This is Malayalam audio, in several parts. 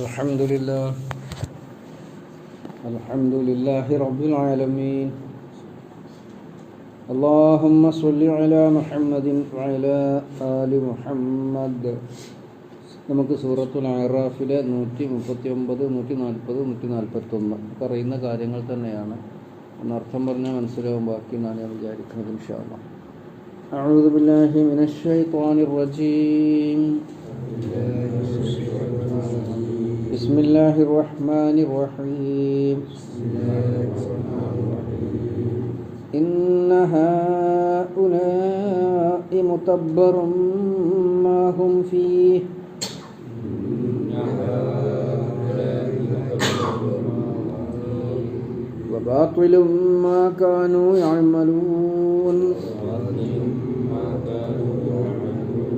الحمد لله رب العالمين. اللهم صل على محمد وعلى آل محمد. നമുക്ക് സൂറത്തുൽ അറാഫിലെ 139, 140, 141 പറയുന്ന കാര്യങ്ങൾ തന്നെയാണ്. എന്നർത്ഥം പറഞ്ഞാൽ മനസ്സിലാവും. ബാക്കി എന്നാണ് ഞാൻ വിചാരിക്കുന്നത്. ഇൻഷാ അല്ലാഹ്. അഊദു ബില്ലാഹി മിനശ് ശൈത്വാനിർ റജീം. ബിസ്മില്ലാഹിർ റഹ്മാനിർ റഹീം. ഇന്ന ഹൗലാഇ മുതബ്ബറും മാ ഹും ഫീഹി وباطل ما كانوا يعملون.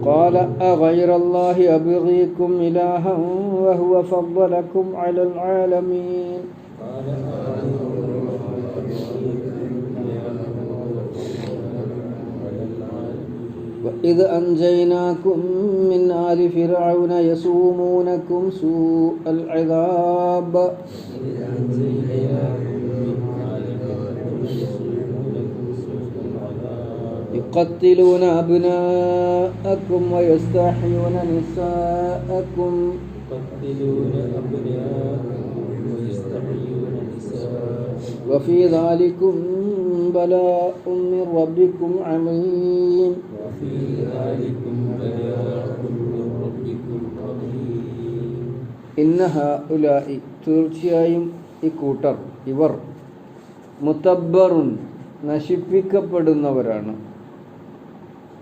قال أغير الله أبغيكم إلها وهو فضلكم على العالمين. وإذ أنجيناكم من آل فرعون يسومونكم سوء العذاب يقتلون أبناءكم ويستحيون نساءكم وفي ذلكم بلاء من ربكم عظيم. ഇന്ന ഹൗലാഇ തീർച്ചയായും ഇക്കൂട്ടർ ഇവർ മുതബ്ബറുൻ നശിപ്പിക്കപ്പെടുന്നവരാണ്.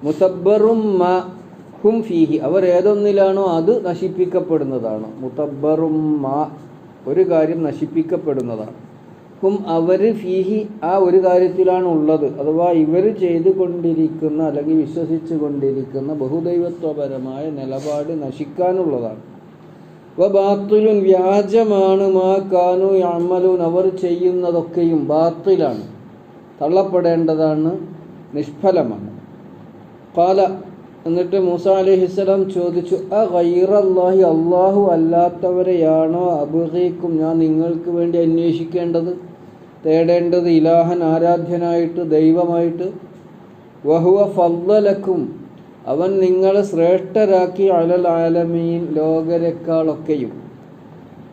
മുതബ്ബറും മാ ഹും ഫീഹി അവർ ഏതൊന്നിലാണോ അത് നശിപ്പിക്കപ്പെടുന്നതാണ്. മുതബ്ബറും മാ ഒരു കാര്യം നശിപ്പിക്കപ്പെടുന്നതാണ്. ഹും അവർ ഫീഹി ആ ഒരു കാര്യത്തിലാണ് ഉള്ളത്. അഥവാ ഇവർ ചെയ്തുകൊണ്ടിരിക്കുന്ന അല്ലെങ്കിൽ വിശ്വസിച്ചു കൊണ്ടിരിക്കുന്ന ബഹുദൈവത്വപരമായ നിലപാട് നശിക്കാനുള്ളതാണ്. വബാത്തിലുൻ വ്യാജമാണ് മാ കാനു യഅമലൂൻ അവർ ചെയ്യുന്നതൊക്കെയും ബാത്തിലാണ്, തള്ളപ്പെടേണ്ടതാണ്, നിഷ്ഫലമാണ്. ഖാല എന്നിട്ട് മൂസാ അലൈഹിസ്സലാം ചോദിച്ചു, അഗൈറല്ലാഹി അല്ലാഹു അല്ലാത്തവരെയാണോ അബ്ഗീക്കും ഞാൻ നിങ്ങൾക്ക് വേണ്ടി അന്വേഷിക്കേണ്ടത്, തേടേണ്ടത്, ഇലാഹൻ ആരാധ്യനായിട്ട്, ദൈവമായിട്ട്. വഹുവ ഫദ്ദലക്കും അവൻ നിങ്ങളെ ശ്രേഷ്ഠരാക്കി അലൽ ആലമീൻ ലോകരെക്കാളൊക്കെയും.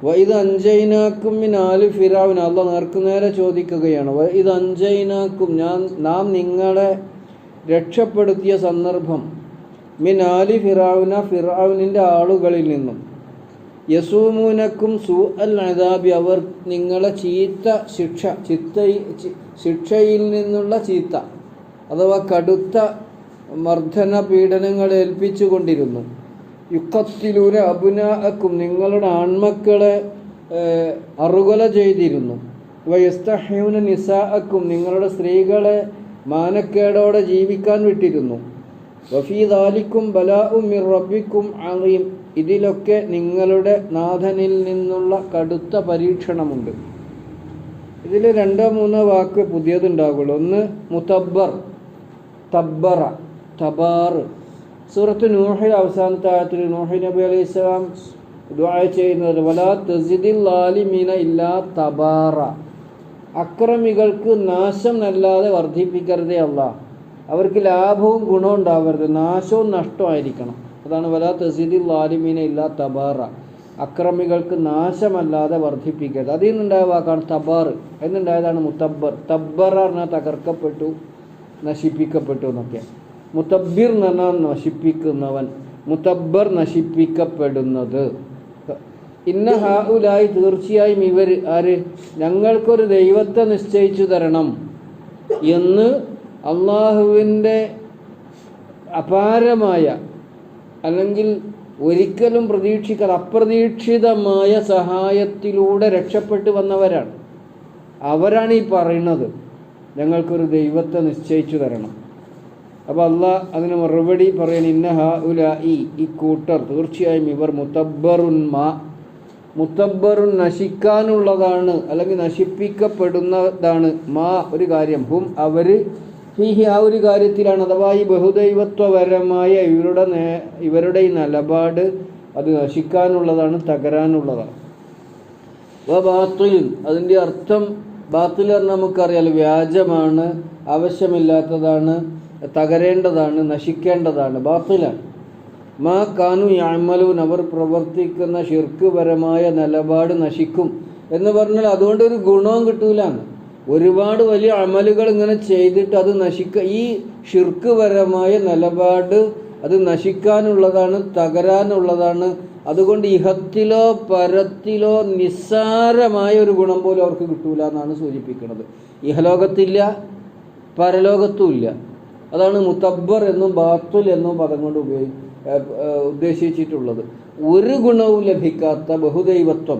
വഇദ് അൻജൈനാക്കും മിൻ ആലി ഫിറഔൻ അല്ലാഹ് നേർക്കുനേരെ ചോദിക്കുകയാണ്. വഇദ് അൻജൈനാക്കും നാം നിങ്ങളെ രക്ഷപ്പെടുത്തിയ സന്ദർഭം, മിൻ ആലി ഫിറഔന ഫിറഔനിൻ്റെ ആളുകളിൽ നിന്നും, യസൂമൂനക്കും സൂഅൽ അദാബി അവർ നിങ്ങളെ ചീത്ത ശിക്ഷയിൽ നിന്നുള്ള ചീത്ത അഥവാ കടുത്ത മർദ്ദന പീഡനങ്ങൾ ഏൽപ്പിച്ചു കൊണ്ടിരുന്നു. യുഖത്തിലൂന അബ്നാഅക്കും നിങ്ങളുടെ ആൺമക്കളെ അറുകൊല ചെയ്തിരുന്നു. വയസ്തഹ്യൂന നിസാഅക്കും നിങ്ങളുടെ സ്ത്രീകളെ മാനക്കേടോടെ ജീവിക്കാൻ വിട്ടിരുന്നു. വഫീ ദാലിക്കും ബലാഉം മിർ റബ്ബിക്കും അളീം ഇതിലൊക്കെ നിങ്ങളുടെ നാഥനിൽ നിന്നുള്ള കടുത്ത പരീക്ഷണമുണ്ട്. ഇതിൽ 2-3 വാക്ക് പുതിയതുണ്ടാകുള്ളൂ. ഒന്ന് മുതബ്ബർ, തബ്ബറ, തബാർ. സൂറത്ത് നൂഹിൽ അവസാനത്തെ ആയത്തിൽ നൂഹ് നബി അലൈഹി സ്വലാം ദുആ ചെയ്യുന്നത് വലാ തസിദിൽ ളാലിമീന ഇല്ലാ തബാറ അക്രമികൾക്ക് നാശം അല്ലാതെ വർദ്ധിപ്പിക്കരുതേ അല്ലാഹ്, അവർക്ക് ലാഭവും ഗുണവും ഉണ്ടാവരുത്, നാശവും നഷ്ടമായിരിക്കണം. അതാണ് വലാ തസിദിൽ ളാലിമീന ഇല്ലാ തബാറ അക്രമികൾക്ക് നാശമല്ലാതെ വർദ്ധിപ്പിക്കരുത്. അതിൽ നിന്നുണ്ടായ വാക്കാണ് തബാർ എന്നുണ്ടായതാണ് മുതബ്ബർ. തബ്ബറ പറഞ്ഞാൽ തകർക്കപ്പെട്ടു, നശിപ്പിക്കപ്പെട്ടു എന്നൊക്കെ. മുതബ്ബിർ എന്ന് പറഞ്ഞാൽ നശിപ്പിക്കുന്നവൻ, മുതബ്ബർ നശിപ്പിക്കപ്പെടുന്നത്. ഇന്ന ഹൗലായി തീർച്ചയായും ഇവർ ആര് ഞങ്ങൾക്കൊരു ദൈവത്തെ നിശ്ചയിച്ചു തരണം എന്ന് അള്ളാഹുവിൻ്റെ അപാരമായ അല്ലെങ്കിൽ ഒരിക്കലും അപ്രതീക്ഷിതമായ സഹായത്തിലൂടെ രക്ഷപ്പെട്ടു വന്നവരാണ്. അവരാണ് ഈ പറയുന്നത് ഞങ്ങൾക്കൊരു ദൈവത്തെ നിശ്ചയിച്ചു തരണം. അപ്പോൾ അള്ളാഹ് അതിന് മറുപടി പറയണം, ഇന്ന ഹൗലാഇ ഈ കൂട്ടർ തീർച്ചയായും ഇവർ മുതബ്ബറുൻ നശിക്കാനുള്ളതാണ് അല്ലെങ്കിൽ നശിപ്പിക്കപ്പെടുന്നതാണ്. മാ ഒരു കാര്യം, ഹും അവർ ഫീഹി ആ ഒരു കാര്യത്തിലാണ്, അഥവാ ഈ ബഹുദൈവത്വപരമായ ഇവരുടെ ഈ നിലപാട് അത് നശിക്കാനുള്ളതാണ്, തകരാനുള്ളതാണ്. ബാത്തിൽ, അതിൻ്റെ അർത്ഥം ബാത്തിൽ പറഞ്ഞാൽ നമുക്കറിയാലോ, വ്യാജമാണ്, ആവശ്യമില്ലാത്തതാണ്, തകരേണ്ടതാണ്, നശിക്കേണ്ടതാണ്, ബാത്തിലാണ്. മാ കാനു യഅമലൂൻ, അവർ പ്രവർത്തിക്കുന്ന ഷിർക്ക് പരമായ നിലപാട് നശിക്കും എന്ന് പറഞ്ഞാൽ അതുകൊണ്ടൊരു ഗുണവും കിട്ടൂലാണ്. ഒരുപാട് വലിയ അമലുകൾ ഇങ്ങനെ ചെയ്തിട്ട് അത് ഈ ഷിർക്ക് പരമായ നിലപാട് അത് നശിക്കാനുള്ളതാണ്, തകരാനുള്ളതാണ്. അതുകൊണ്ട് ഇഹത്തിലോ പരത്തിലോ നിസ്സാരമായ ഒരു ഗുണം പോലും അവർക്ക് കിട്ടൂല എന്നാണ് സൂചിപ്പിക്കുന്നത്. ഇഹലോകത്തില്ല, പരലോകത്തും ഇല്ല. അതാണ് മുതബ്ബർ എന്നും ബാത്തുൽ എന്നും പദം കൊണ്ട് ഉദ്ദേശിച്ചിട്ടുള്ളത്. ഒരു ഗുണവും ലഭിക്കാത്ത ബഹുദൈവത്വം.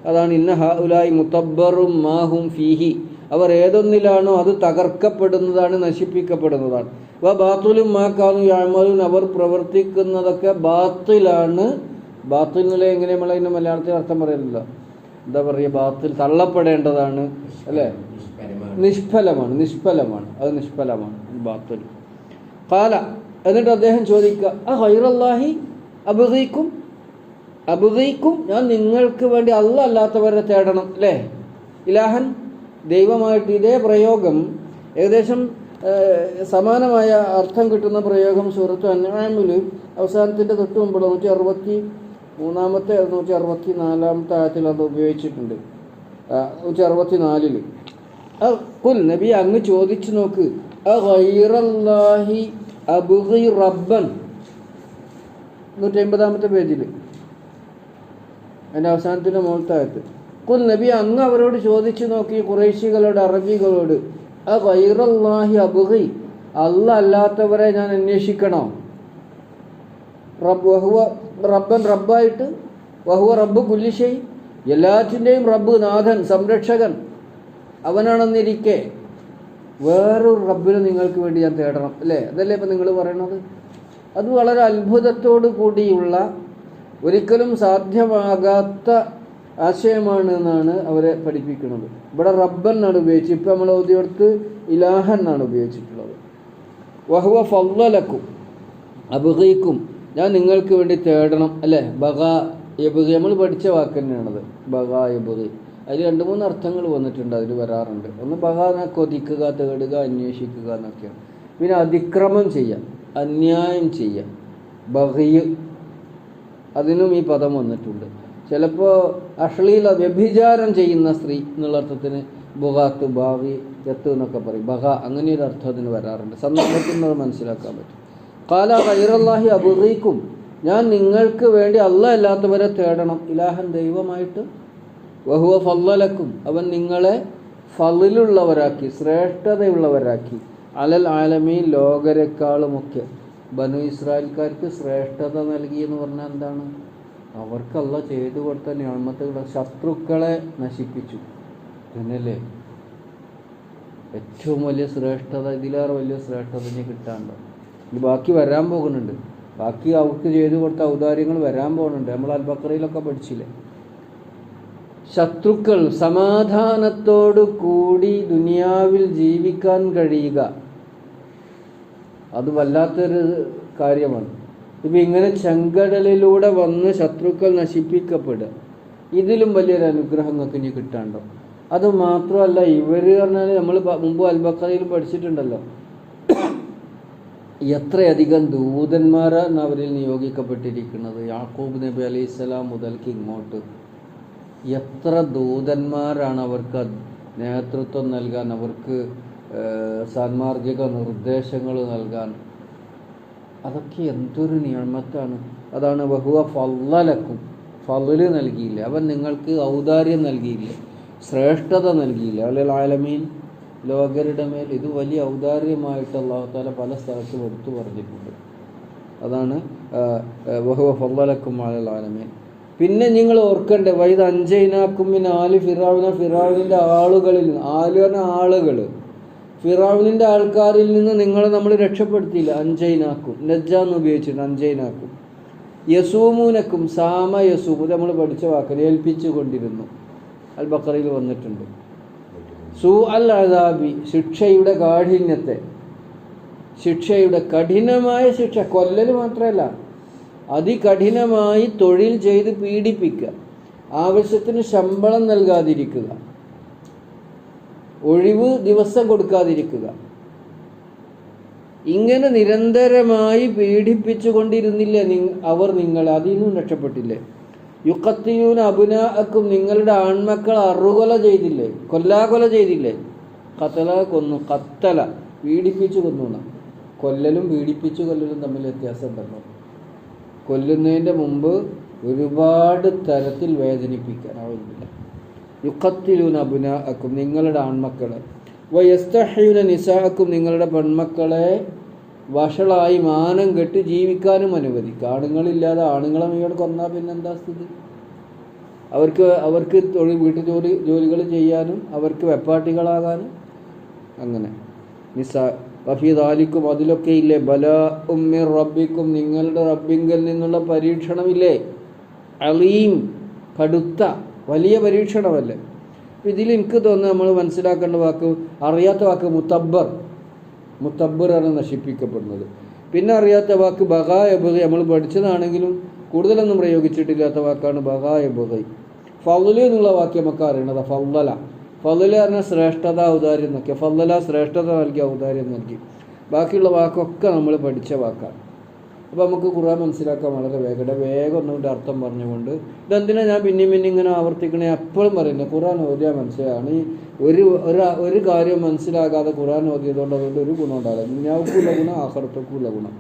അതാണ് ഇന്ന ഹഉലായി മുതബ്ബറും മാഹും ഫീഹി, അവർ ഏതൊന്നിലാണോ അത് തകർക്കപ്പെടുന്നതാണ്, നശിപ്പിക്കപ്പെടുന്നതാണ്. ബാത്തുലും മാ കാനു യഅമലൂൻ, അവർ പ്രവർത്തിക്കുന്നതൊക്കെ ബാത്തിലാണ്. ബാത്തിൽ നില എങ്ങനെ നമ്മൾ അതിൻ്റെ മലയാളത്തിൽ അർത്ഥം പറയുന്നില്ല, എന്താ പറയുക, ബാത്തിൽ തള്ളപ്പെടേണ്ടതാണ് അല്ലേ, നിഷ്ഫലമാണ്, അത് നിഷ്ഫലമാണ് ബാത്തിൽ. ഖാല, എന്നിട്ട് അദ്ദേഹം ചോദിക്കുക, ഗൈറല്ലാഹി അബ്ഗീക്കും, ഞാൻ നിങ്ങൾക്ക് വേണ്ടി അല്ലാഹ് അല്ലാത്തവരെ തേടണം അല്ലേ, ഇലാഹൻ, ദൈവമായിട്ട്. ഇതേ പ്രയോഗം ഏകദേശം സമാനമായ അർത്ഥം കിട്ടുന്ന പ്രയോഗം സൂറത്ത് അൻആമിൽ അവസാനത്തിൻ്റെ തൊട്ട് മുമ്പുള്ള 163-ാമത്തെ 164-ാമത്തെ ആയത്തിൽ അത് ഉപയോഗിച്ചിട്ടുണ്ട്. 164 ഖുൽ, നബി അങ്ങ് ചോദിച്ചു നോക്ക്, ഗൈറല്ലാഹി അബ്ഗി റബ്ബൻ, 150-ാമത്തെ പേജിൽ അതിൻ്റെ അവസാനത്തിൻ്റെ മുകളിലത്തെ ആയത്ത്. ഖുൽ, നബി അങ്ങ് അവരോട് ചോദിച്ചു നോക്കി, ഖുറൈശികളോട്, അറബികളോട്, ഗൈറല്ലാഹി അബ്ഗി, അല്ലാഹ് അല്ലാത്തവരെ ഞാൻ അന്വേഷിക്കണോ? റബ്ബൻ, റബ്ബായിട്ട്, വഹുവ റബ്ബ് കുല്ലി ഷൈ, എല്ലാറ്റിൻ്റെയും റബ്ബ്, നാഥൻ, സംരക്ഷകൻ അവനാണെന്നിരിക്കെ വേറൊരു റബ്ബിനെ നിങ്ങൾക്ക് വേണ്ടി ഞാൻ തേടണം അല്ലേ? അതല്ലേ ഇപ്പം നിങ്ങൾ പറയണത്? അത് വളരെ അത്ഭുതത്തോടു കൂടിയുള്ള, ഒരിക്കലും സാധ്യമാകാത്ത ആശയമാണ് എന്നാണ് അവരെ പഠിപ്പിക്കുന്നത്. ഇവിടെ റബ്ബൻ എന്നാണ് ഉപയോഗിച്ചത്, ഇപ്പം നമ്മൾ ഓതിയെടുത്ത് ഇലാഹൻ എന്നാണ് ഉപയോഗിച്ചിട്ടുള്ളത്. വഹുവ ഫളലക്കും അബ്ഗീക്കും, ഞാൻ നിങ്ങൾക്ക് വേണ്ടി തേടണം അല്ലേ. ബഗാ യബ്ഗി, നമ്മൾ പഠിച്ച വാക്ക് തന്നെയാണത്, ബഗാ യബ്ഗി. അതിൽ 2-3 അർത്ഥങ്ങൾ വന്നിട്ടുണ്ട്, അതിൽ വരാറുണ്ട്. ഒന്ന് ബഗാ, കൊതിക്കുക, തേടുക, അന്വേഷിക്കുക എന്നൊക്കെയാണ്. പിന്നെ അതിക്രമം ചെയ്യാം, അന്യായം ചെയ്യാം, ബഗിയ്, അതിനും ഈ പദം വന്നിട്ടുണ്ട്. ചിലപ്പോൾ അശ്ലീല, വ്യഭിചാരം ചെയ്യുന്ന സ്ത്രീ എന്നുള്ള അർത്ഥത്തിന് ബുഗാത്ത്, ബാവി, യത്ത് എന്നൊക്കെ പറയും. ബഗ, അങ്ങനെയൊരു അർത്ഥം അതിന് വരാറുണ്ട്. സന്ദർഭത്തിൽ നിന്ന് മനസ്സിലാക്കാൻ പറ്റും. ഖാല ഗൈറല്ലാഹി അബ്ഗീക്കും, ഞാൻ നിങ്ങൾക്ക് വേണ്ടി അല്ലാഹ് അല്ലാത്തവരെ തേടണം, ഇലാഹൻ, ദൈവമായിട്ട്. വഹുവ ഫളലക്കും, അവൻ നിങ്ങളെ ഫളിലുള്ളവരാക്കി, ശ്രേഷ്ഠതയുള്ളവരാക്കി, അലൽ ആലമീൻ, ലോകരെക്കാളുമൊക്കെ. ബനു ഇസ്രായേൽക്കാർക്ക് ശ്രേഷ്ഠത നൽകി എന്ന് പറഞ്ഞാൽ എന്താണ്? അവർക്ക് അല്ലാഹ് ചെയ്തു കൊടുത്ത നിഅമത്തുകൾ, ശത്രുക്കളെ നശിപ്പിച്ചു എന്നല്ലേ ഏറ്റവും വലിയ ശ്രേഷ്ഠത. ഇതിലേറെ വലിയ ശ്രേഷ്ഠത ഇനി കിട്ടാണ്ടോ? ഇത് ബാക്കി വരാൻ പോകുന്നുണ്ട്. ബാക്കി അവർക്ക് ചെയ്തു കൊടുത്ത ഔദാര്യങ്ങൾ വരാൻ പോകുന്നുണ്ട്. നമ്മൾ അൽ-ബഖറയിലൊക്കെ പഠിച്ചില്ലേ? ശത്രുക്കൾ സമാധാനത്തോടു കൂടി ദുനിയാവിൽ ജീവിക്കാൻ കഴിയുക, അത് വല്ലാത്തൊരു കാര്യമാണ്. ഇപ്പം ഇങ്ങനെ ചെങ്കടലിലൂടെ വന്ന് ശത്രുക്കൾ നശിപ്പിക്കപ്പെടുക, ഇതിലും വലിയൊരു അനുഗ്രഹം നിങ്ങൾക്ക് ഇനി കിട്ടാണ്ടോ? അത് മാത്രമല്ല, ഇവർ പറഞ്ഞാൽ നമ്മൾ മുമ്പ് അൽ-ബഖറയിൽ പഠിച്ചിട്ടുണ്ടല്ലോ, എത്രയധികം ദൂതന്മാരാണ് അവരിൽ നിയോഗിക്കപ്പെട്ടിരിക്കുന്നത്. യാക്കൂബ് നബി അലൈഹിസ്സലാം മുതൽക്ക് ഇങ്ങോട്ട് എത്ര ദൂതന്മാരാണ് അവർക്ക് നേതൃത്വം നൽകാൻ, അവർക്ക് സാന്മാർഗിക നിർദ്ദേശങ്ങൾ നൽകാൻ. അതൊക്കെ എന്തൊരു നിയമത്താണ്. അതാണ് വഹുവ ഫളലക്കും, ഫളല് നൽകിയില്ല, അവൻ നിങ്ങൾക്ക് ഔദാര്യം നൽകിയില്ല, ശ്രേഷ്ഠത നൽകിയില്ല. അലൽ ആലമീൻ, ലോകരുടെ മേൽ. ഇത് വലിയ ഔദാര്യമായിട്ട് അല്ലാഹു തആല പല സ്ഥലത്തും എടുത്തു പറഞ്ഞിട്ടുണ്ട്. അതാണ് വഹുവ ഫളലക്കും അലൽ ആലമീൻ. പിന്നെ നിങ്ങൾ ഓർക്കണ്ടേ, വൈദ് അൻജൈനാക്കും മിൻ ആലി ഫിറഔന, ഫിറഔനിൻ്റെ ആളുകളിൽ നിന്ന്, ആളുകൾ, ഫിറഔനിൻ്റെ ആൾക്കാരിൽ നിന്ന് നിങ്ങളെ നമ്മൾ രക്ഷപ്പെടുത്തിയില്ല. അൻജൈനാക്കും, നജ്ജാന്ന് ഉപയോഗിച്ചിട്ടുണ്ട്, അൻജൈനാക്കും. യസൂമൂനക്കും, സാമ യസൂമു, നമ്മൾ പഠിച്ച വാക്കിനെ ഏൽപ്പിച്ചു കൊണ്ടിരുന്നു, അൽ-ബഖറയിൽ വന്നിട്ടുണ്ട്. സൂ അൽ അദാബി, ശിക്ഷയുടെ കാഠിന്യത്തെ, ശിക്ഷയുടെ കഠിനമായ ശിക്ഷ, കൊല്ലൽ മാത്രമല്ല, അതികഠിനമായി തൊഴിൽ ചെയ്ത് പീഡിപ്പിക്കുക, ആവശ്യത്തിന് ശമ്പളം നൽകാതിരിക്കുക, ഒഴിവ് ദിവസം കൊടുക്കാതിരിക്കുക, ഇങ്ങനെ നിരന്തരമായി പീഡിപ്പിച്ചു കൊണ്ടിരുന്നില്ലേ അവർ നിങ്ങൾ അതിൽ നിന്നും രക്ഷപ്പെട്ടില്ലേ? യുഖത്തിലൂന അബ്നാഅക്കും നിങ്ങളുടെ ആൺമക്കൾ അറുകൊല ചെയ്തില്ലേ, കൊല്ലാകൊല ചെയ്തില്ലേ? ഖതല കൊന്നു, ഖത്തല പീഡിപ്പിച്ചു കൊന്നു. കൊല്ലലും പീഡിപ്പിച്ചു കൊല്ലലും തമ്മിൽ വ്യത്യാസം ഉണ്ടല്ലോ. കൊല്ലുന്നതിൻ്റെ മുമ്പ് ഒരുപാട് തരത്തിൽ വേദനിപ്പിക്കാനാവില്ല. യുഖത്തിലൂന അബ്നാഅക്കും നിങ്ങളുടെ ആൺമക്കളെ, വയസ്തഹ്യൂന നിസാഅക്കും നിങ്ങളുടെ പെൺമക്കളെ വഷളായി മാനം കെട്ട് ജീവിക്കാനും അനുവദിക്കുക. ആണുങ്ങളില്ലാതെ ആണുങ്ങളെ മുഴുവൻ കൊന്നാൽ പിന്നെന്താ സ്ഥിതി? അവർക്ക് വീട്ടു ജോലികൾ ചെയ്യാനും അവർക്ക് വെപ്പാട്ടികളാകാനും അങ്ങനെ. നിസാ വഫീ ദാലിക്കും അതിലൊക്കെ ഇല്ലേ ബലാഉം മിർ റബ്ബിക്കും നിങ്ങളുടെ റബ്ബിങ്കൽ നിന്നുള്ള പരീക്ഷണമില്ലേ, അലീം കടുത്ത വലിയ പരീക്ഷണമല്ലേ. ഇതിൽ എനിക്ക് തോന്നുന്നു നമ്മൾ മനസ്സിലാക്കേണ്ട വാക്ക്, അറിയാത്ത വാക്ക് മുത്തബ്ബർ ആണ് നശിപ്പിക്കപ്പെടുന്നത്. പിന്നെ അറിയാത്ത വാക്ക് ബഗാ യബ്ഗി, നമ്മൾ പഠിച്ചതാണെങ്കിലും കൂടുതലൊന്നും പ്രയോഗിച്ചിട്ടില്ലാത്ത വാക്കാണ് ബഗാ യബ്ഗി. ഫള് എന്നുള്ള വാക്യം നമുക്ക് അറിയണത് ഫളല പറഞ്ഞാൽ ശ്രേഷ്ഠത ഔദാര്യം എന്നൊക്കെ. ഫളല ശ്രേഷ്ഠത നൽകി ഔദാര്യം നൽകി. ബാക്കിയുള്ള വാക്കൊക്കെ നമ്മൾ പഠിച്ച വാക്കാണ്. അപ്പോൾ നമുക്ക് ഖുർആൻ മനസ്സിലാക്കാൻ വളരെ വേഗം ഒന്നുകൊണ്ട് അർത്ഥം പറഞ്ഞുകൊണ്ട് ഇതെന്തിനാ ഞാൻ പിന്നെയും ഇങ്ങനെ ആവർത്തിക്കണേ എപ്പോഴും പറയുന്നത്, ഖുർആൻ ഓതിയാൽ മനസ്സിലാണ്. ഈ ഒരു കാര്യം മനസ്സിലാകാതെ ഖുർആൻ ഓതിയതുകൊണ്ട് അതുകൊണ്ട് ഒരു ഗുണം ഉണ്ടാവില്ല. ദുനിയാവുക്കുള്ള ഗുണം ആഖിറത്തുക്കുള്ള ഗുണം.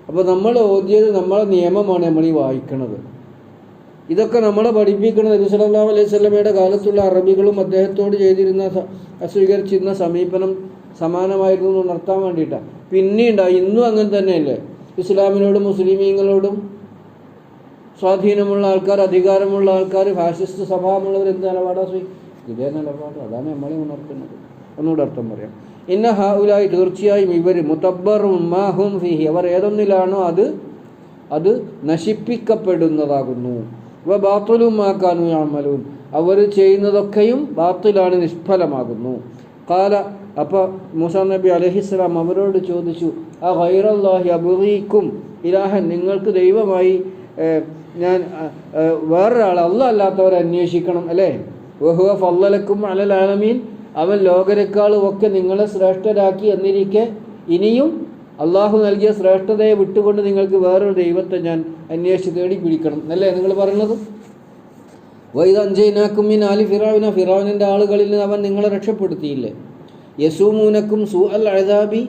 അപ്പോൾ നമ്മൾ ഓതിയത് നമ്മളെ നിയമമാണ് നമ്മൾ ഈ വായിക്കണത്. ഇതൊക്കെ നമ്മളെ പഠിപ്പിക്കുന്നത് നബി സല്ലല്ലാഹു അലൈഹി വസല്ലമയുടെ കാലത്തുള്ള അറബികളും അദ്ദേഹത്തോട് സ്വീകരിച്ചിരുന്ന സമീപനം സമാനമായിരുന്നു എന്ന് ഉണർത്താൻ വേണ്ടിയിട്ടാണ്. പിന്നീണ്ടായി ഇന്നും അങ്ങനെ തന്നെയല്ലേ. ഇസ്ലാമിനോടും മുസ്ലിമീങ്ങളോടും സ്വാധീനമുള്ള ആൾക്കാർ, അധികാരമുള്ള ആൾക്കാർ, ഫാഷിസ്റ്റ് സ്വഭാവമുള്ളവർ എന്ത് നിലപാടാണ്? ഇതേ നിലപാട്. അതാണ് നമ്മളെ ഉണർത്തുന്നത്. ഒന്നുകൂടെ അർത്ഥം പറയാം. ഇന്ന ഹൗലായി തീർച്ചയായും ഇവർ മുതബ്ബറും മാഹും ഫീഹി അവർ ഏതൊന്നിലാണോ അത് നശിപ്പിക്കപ്പെടുന്നതാകുന്നു. വ ബാത്തുലും മാക്കാനു യഅമലൂൻ അവർ ചെയ്യുന്നതൊക്കെയും ബാത്തിലാണ്, നിഷ്ഫലമാകുന്നു. ഖാല അപ്പോൾ മൂസാ നബി അലൈഹിസ്സലാം അവരോട് ചോദിച്ചു, ആ ഗൈറല്ലാഹി അബ്ഗീക്കും ഇലാഹൻ നിങ്ങൾക്ക് ദൈവമായി ഞാൻ വേറൊരാൾ അല്ലാഹ് അല്ലാത്തവരെ അന്വേഷിക്കണം അല്ലേ? വഹുവ ഫളലക്കും അലൽ ആലമീൻ അവൻ ലോകരെക്കാളും ഒക്കെ നിങ്ങളെ ശ്രേഷ്ഠരാക്കി എന്നിരിക്കെ ഇനിയും അള്ളാഹു നൽകിയ ശ്രേഷ്ഠതയെ വിട്ടുകൊണ്ട് നിങ്ങൾക്ക് വേറൊരു ദൈവത്തെ ഞാൻ അന്വേഷിച്ച് തേടി പിടിക്കണം എന്നല്ലേ നിങ്ങൾ പറയുന്നത്? വൈദ അൻജയ്നാക്കും മിൻ ആലി ഫിറഔന ഫിറഔനിൻ്റെ ആളുകളിൽ നിന്ന് അവൻ നിങ്ങളെ രക്ഷപ്പെടുത്തിയില്ലേ? യസൂമൂനക്കും സൂഅൽ അദാബി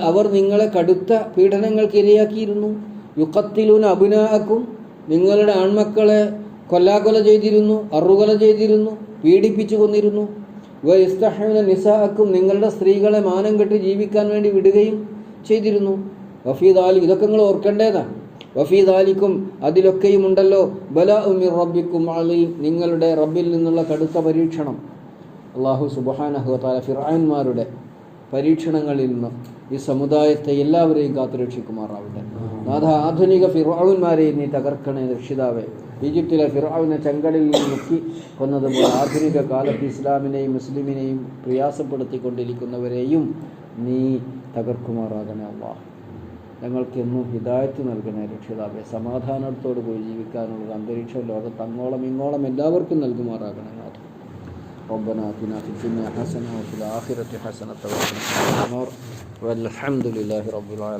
അവർ നിങ്ങളെ കടുത്ത പീഡനങ്ങൾക്ക് ഇരയാക്കിയിരുന്നു. യുഖത്തിലൂന അബ്നാഅക്കും നിങ്ങളുടെ ആൺമക്കളെ കൊല്ലാകൊല ചെയ്തിരുന്നു, അറുകൊല ചെയ്തിരുന്നു, പീഡിപ്പിച്ചു കൊന്നിരുന്നു. വയസ്തഹ്യൂന നിസാഅക്കും നിങ്ങളുടെ സ്ത്രീകളെ മാനം കെട്ട് ജീവിക്കാൻ വേണ്ടി വിടുകയും ചെയ്തിരുന്നു. വഫീ ദാലിക് ഇതൊക്കെ നിങ്ങൾ ഓർക്കേണ്ടതാണ്. വഫീ ദാലിക്കും അതിലൊക്കെയും ഉണ്ടല്ലോ ബലാഉ മിർ റബ്ബിക്കും അലീം നിങ്ങളുടെ റബ്ബിൽ നിന്നുള്ള കടുത്ത പരീക്ഷണം. അല്ലാഹു സുബ്ഹാനഹു വ തആല ഫിർഔൻമാരുടെ പരീക്ഷണങ്ങളിൽ നിന്ന് ഈ സമുദായത്തെ എല്ലാവരെയും കാത്തുരക്ഷിക്കുമാറാവട്ടെ. നാഥ ആധുനിക ഫിർഔൻമാരെയും നീ തകർക്കണേ രക്ഷിതാവേ. ഈജിപ്തിലെ ഫിർഔനെ ചെങ്കടലിൽ മുക്കി കൊന്നതുപോലെ ആധുനിക കാലത്ത് ഇസ്ലാമിനെയും മുസ്ലിമിനെയും പ്രയാസപ്പെടുത്തിക്കൊണ്ടിരിക്കുന്നവരെയും നീ തകർക്കുമാറാകണേ അല്ലാഹ്. ഞങ്ങൾക്കെന്നും ഹിദായത്ത് നൽകണേ രക്ഷിതാവേ. സമാധാനത്തോടു കൂടി ജീവിക്കാനുള്ള അന്തരീക്ഷം ലോകത്ത് അങ്ങോളം ഇങ്ങോളം എല്ലാവർക്കും നൽകുമാറാകണേ നാഥ. ربنا آتنا في الدنيا حسنة وفي الآخرة حسنة وقنا عذاب النار والحمد لله رب العالمين.